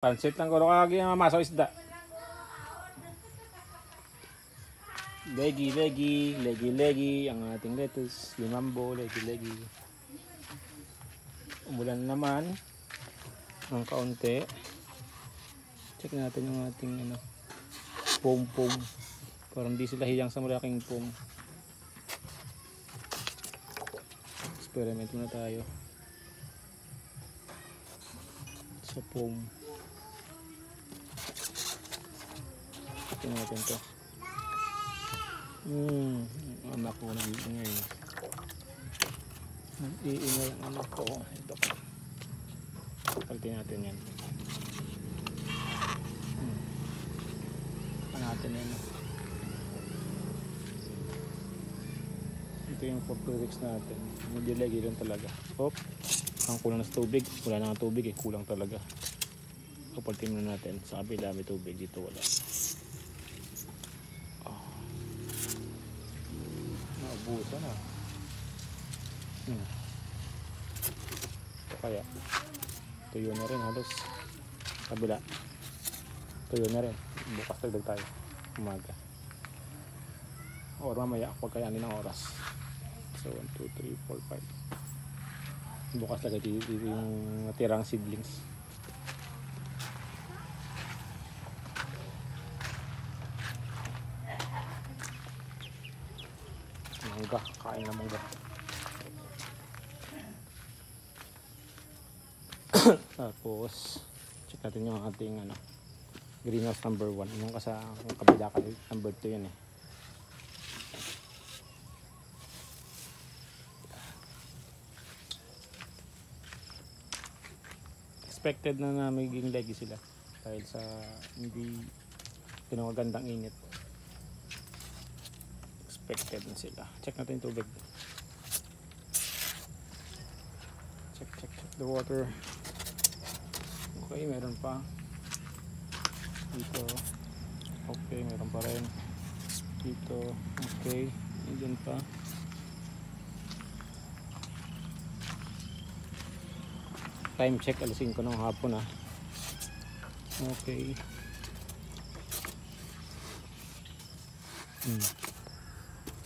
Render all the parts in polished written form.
Pansit lang ko kagi nga masaw isda. Legi, ang ating lettuce, limambo, legi. Umulan naman ng kaunti. Check natin yung ating pom-pom. Parang di sila hiyang sa malaking pom. Experiment muna tayo sa pom. Tingnan natin to. Anak ko nag-iingay. Nag-iingay ang anak ko. Ito pa. Palitin natin yan. Natin yan. Ito yung 4 weeks natin. Medyo lagi lang talaga. Hop. Ang kulang na sa tubig. Wala na nga tubig eh. Kulang talaga. Kapalitin muna natin. Sa kabila may tubig. Dito wala. Naubusan na. Kaya tuyo na rin halos. Kabila tuyo na rin. Bukas tagdag tayo umaga or mamaya pag kayanin ng oras. So 1, 2, 3, 4, 5 bukas lagay dito yung natirang seedlings. Mangga, kain na mangga. Tapos check natin yung ating greenhouse number 1. Yung kabila ka number 2 yan eh. Expected na magiging legi sila dahil sa hindi pinagagandang init. Expected na sila. Check natin yung tubig. Check the water. Okay, meron pa. Dito, okay, meron pa rin. Dito, okay, dyan pa. Time check, alas 5 ng hapon Okay.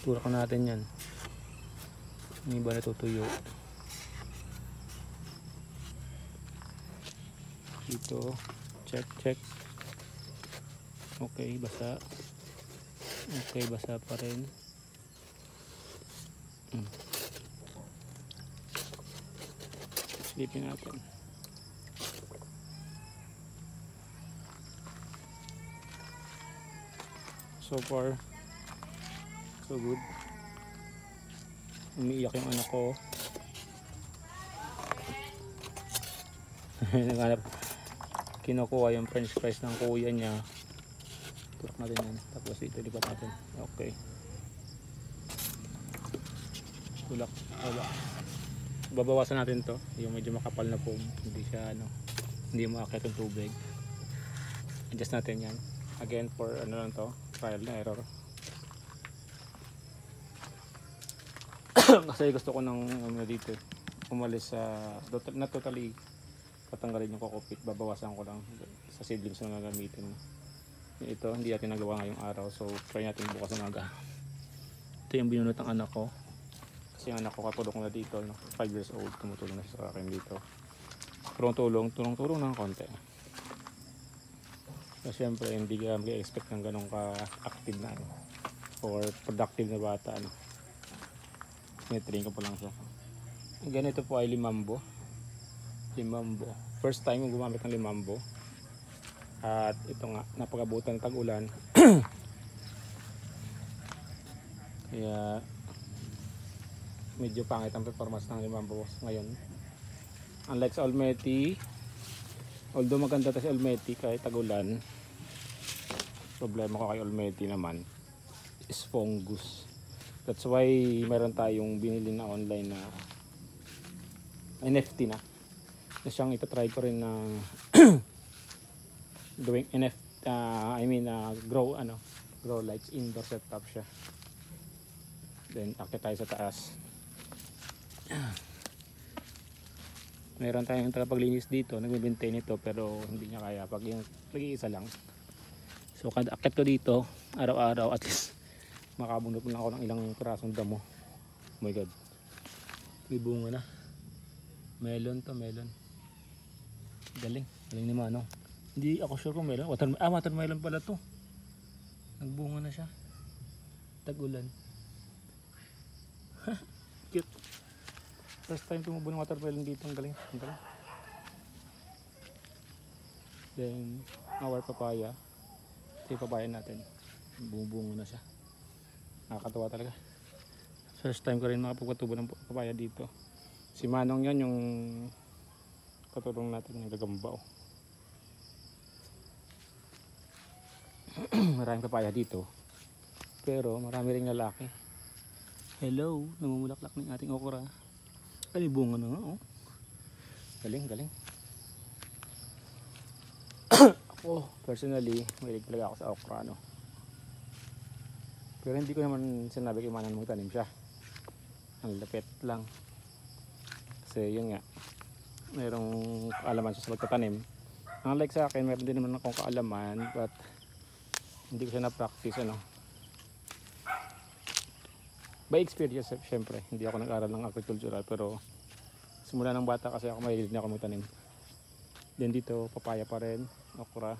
Tura ko natin yan. Hindi ba natutuyo? Dito, check. Okay, basa. Okay, basa pa rin. Silipin natin. So far, so good. Umiiyak yung anak ko. Naghanap. Kinukuha yung french fries ng kuya niya. Turak natin yan. Tapos ito lipat natin. Okay. Tulak. Babawasan natin to. Yung medyo makapal na foam. Hindi siya hindi maakit yung tubig. Adjust natin yan. Again for lang to. Trial na error. Kasi gusto ko ng dito. Umalis sa not totally patanggalin yung kokopit. Babawasan ko lang sa seedlings na gagamitin. Ito hindi natin nagawa ngayong araw, so try natin bukas ng umaga. Ito yung binunot ng anak ko kasi yung anak ko katulong na dito 5 years old, tumutulong na sa akin dito. Tulong ng konti. So syempre hindi ka mag-expect ng ganun ka-active na or productive na bata Train ko pa lang siya. Ganito po ay limambo. First time yung gumamit ng limambo. At ito nga, napagabutan ng tag-ulan. Kaya medyo pangit ang performance ng limambo ngayon. Unlike sa Olmeti, although maganda ta si Olmeti kahit tag-ulan, problema ko kay Olmeti naman is fungus. That's why meron tayong binili na online na NFT na siyang itatry ko rin na doing grow lights indoor setup siya. Then akit tayo sa taas. Meron tayong tagapaglinis dito, nagme-maintain ito pero hindi niya kaya pag yung nag-iisa lang. So kada akit ko dito, araw-araw at least makabunot lang ako ng ilang pirasong damo. Oh my god. May bunga na. Melon to, melon. Galing, galing ni Manong. Hindi ako sure kung melon. Watermelon pala to. Nagbunga na siya. Tag-ulan. Cute. First time tumubo ng watermelon dito. Ang galing. Ang galing. Then, our papaya. Ito yung papaya natin. Bumubungo na siya. Nakakatawa talaga. First time ko rin makapagpatubo ng papaya dito. Si Manong yan yung katulong natin yung gagamba. Maraming papaya dito. Pero marami ring lalaki. Hello, namumulaklak ng ating okra. Ay, bunga na nga, oh. Galing, galing. Ako, personally, mahilig talaga ako sa okra, no. Pero hindi ko naman sinabi kay Manong magtanim siya. Ang lapit lang. Kasi yun nga, mayroong kaalaman siya sa pagtatanim. Unlike sa akin, meron din naman akong kaalaman, but hindi ko siya na-practice, ano. By experience, syempre, hindi ako nag-aral ng agricultural, pero simula ng bata kasi ako mahilig na ako magtanim. Then dito, papaya pa rin, okra.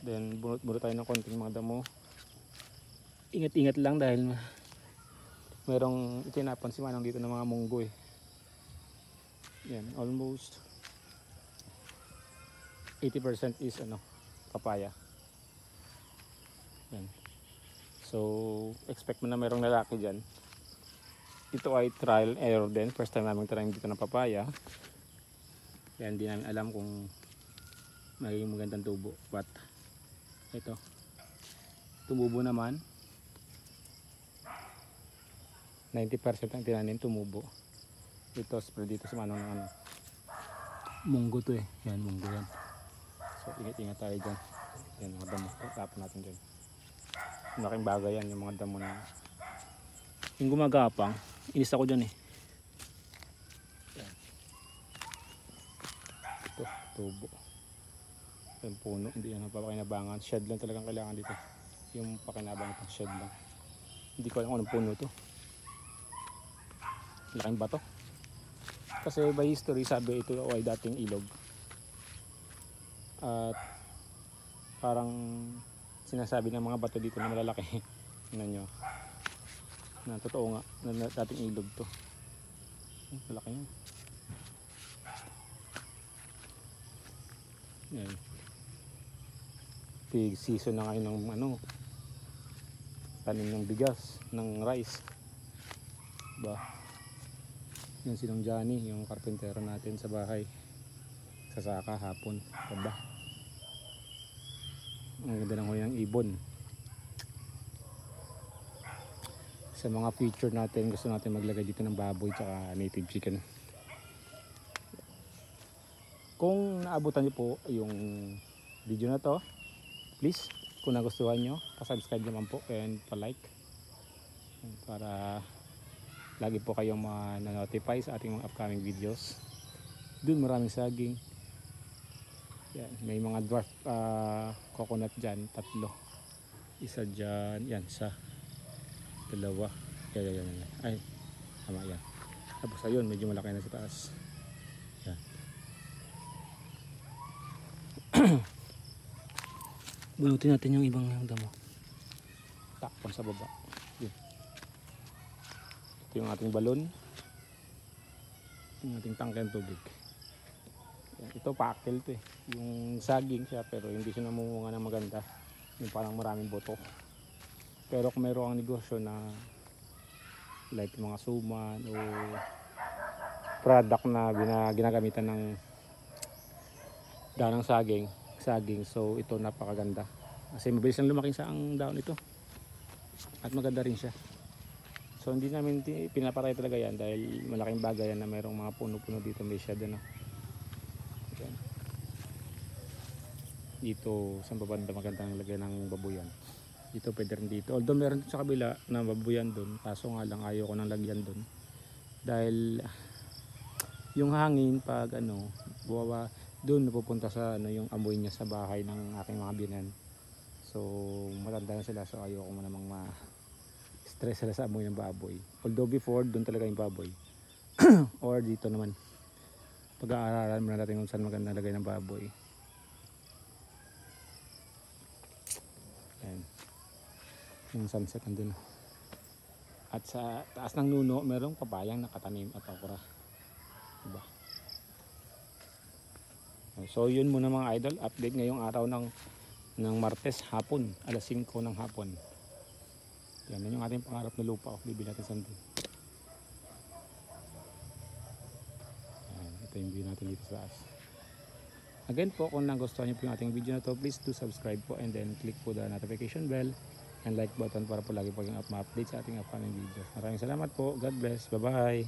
Then bunot-bunot tayo ng konting mga damo. Ingat-ingat lang dahil merong itinapon si Manong dito ng mga munggo eh. Yan, almost 80% is ano, papaya. Yan. So, expect mo na mayroong lalaki dyan. Ito ay trial error din. First time namin trying dito ng papaya. Kaya hindi namin alam kung magiging magandang tubo. But, ito. Tumubo naman. 90% ang tinanim tumubo. Ito, spread dito sa Manong ng ano. Munggo to eh. Yan, munggo yan. So, ingat-ingat tayo dyan. Yan, mga damo. Tapon natin dyan. Malaking bagay yan, yung mga damo na yung gumagapang. Inis ako dyan eh. Yan. Ito, tubo. Yung puno, hindi yan ang papakinabangan. Shed lang talagang kailangan dito. Yung pakinabangan itong shed lang. Hindi ko alam kung anong puno to. Laking bato. Kasi by history, sabi ito ay dating ilog. At parang sinasabi ng mga bato dito na malalaki. Tingnan nyo. Na totoo nga, na dating ilog to. Malaki yun. Yan. Big season na ngayon ng ano, tanim ng bigas, ng rice. Ba? Yan sinong Johnny, yung karpentero natin sa bahay. Sasaka hapon. Ba? Ang ganda ng huli ng ibon. Sa mga feature natin, gusto natin maglagay dito ng baboy tsaka native chicken. Kung naabutan niyo po yung video na to, please, kung nagustuhan nyo, pasubscribe naman po and palike para lagi po kayong ma-notify sa ating mga upcoming videos. Doon maraming saging. Yan, may mga dwarf coconut dyan, 3. Isa dyan, yan, sa 2. Yan. Ay, tama yan. Tapos ayun, medyo malaki na sa taas. Yan. Bunutin natin yung ibang damo. Takpan sa baba. Yan. Ito yung ating balon. Yung ating tangke ng tubig. Ito pakil to eh. Yung saging siya pero hindi siya namumunga ng maganda. Yung parang maraming boto. Pero kung mayroong negosyo na like mga suman o product na ginagamitan ng daon ng saging, so ito napakaganda. Kasi mabilis lang lumaki sa ang daon ito. At maganda rin siya. So hindi namin pinaparay talaga yan dahil malaking bagay yan na mayroong mga puno-puno dito, may shed ano. Dito sa babanda magandang lagay ng babuyan. Dito pwede rin dito. Although meron sa kabila na babuyan doon, kaso nga lang ayaw ko nang lagyan doon. Dahil yung hangin pag ano, buwawa doon napupunta sa ano yung amoy niya sa bahay ng aking mga binan. So matanda na sila, so ayoko mo namang stress sila sa amoy ng baboy. Although before doon talaga yung baboy. Or dito naman. Pag-aaralan muna natin kung saan maganda lagay ng baboy. Ayan. Yung sunset nandun. At sa taas ng nuno, merong papayang nakatanim at okra. Diba? So yun muna mga idol, update ngayong araw ng Martes hapon, alas 5 ng hapon. Yan yung ating pangarap na lupa, bibili natin sandun. Ito yung view natin dito sa taas. Again po, kung nagustuhan niyo po yung ating video na to, please do subscribe po and then click po the notification bell and like button para po lagi po yung ma-update sa ating upcoming videos. Maraming salamat po. God bless. Bye bye.